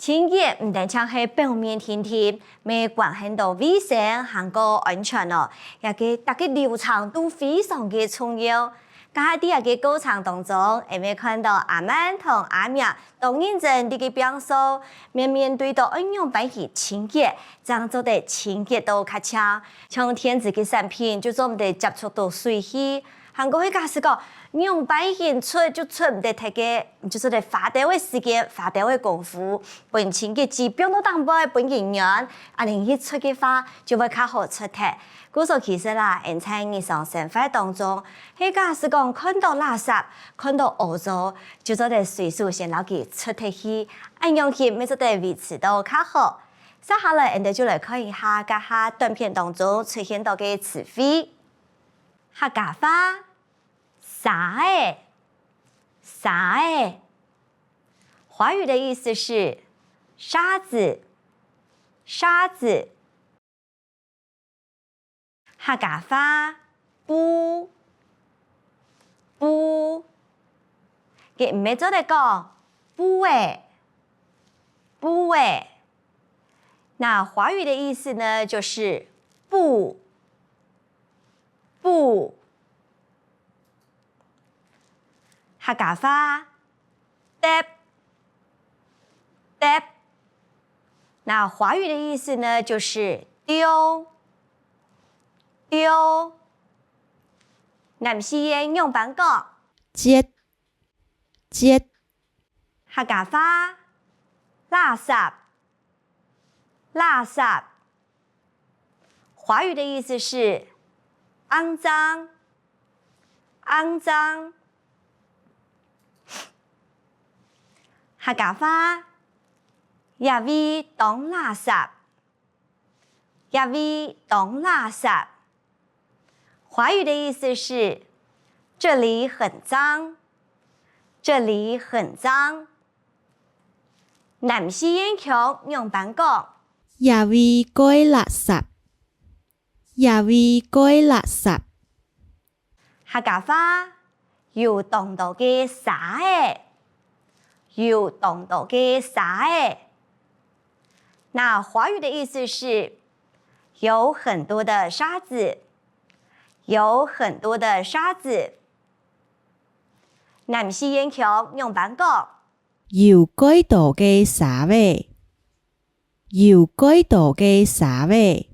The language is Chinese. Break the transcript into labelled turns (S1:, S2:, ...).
S1: 清洁唔单只系表面天天，咪关系到卫生和个安全哦，也个大家流程都非常嘅重要。家喺啲嘅过程当中，会咪看到阿曼同阿明都认真啲嘅表述，面对到安样摆起清洁，这样做得清洁都较强。像天子嘅产品，就做唔得接触到水气，韩国嘅假使讲。用摆现出就出唔得太嘅，就是得花掉嘅时间、花掉嘅功夫，本钱嘅指标都当不本营养，啊，另一出嘅话就会较好出题。故所其实啦，在日常生活当中，迄假是讲看到垃圾、看到污糟，就做得随手先攞佢出题去，按样去咪做得维持到较好。接下来，我哋就来看一下家下短片当中出现到嘅词汇，客家话。啥诶？啥诶？华语的意思是沙子，沙子。客家话布，布。佢唔係做嚟講布誒，布誒。那華語的意思呢，就是布，布。客家话，tap tap，那华语的意思呢，就是丢丢。南西人用板讲，
S2: 接接。
S1: 客家话，垃圾垃圾。华语的意思是肮脏肮脏。客家话，也为当垃圾，也为当垃圾。华语的意思是这里很脏，这里很脏。南西人强用板讲，
S2: 也为改垃圾，也为改垃圾。
S1: 客家话有当到嘅啥诶？有当到嘅啥诶？那华语的意思是有很多的沙子，有很多的沙子。南西人强用板讲，
S2: 有幾多嘅沙味？有幾多嘅沙味？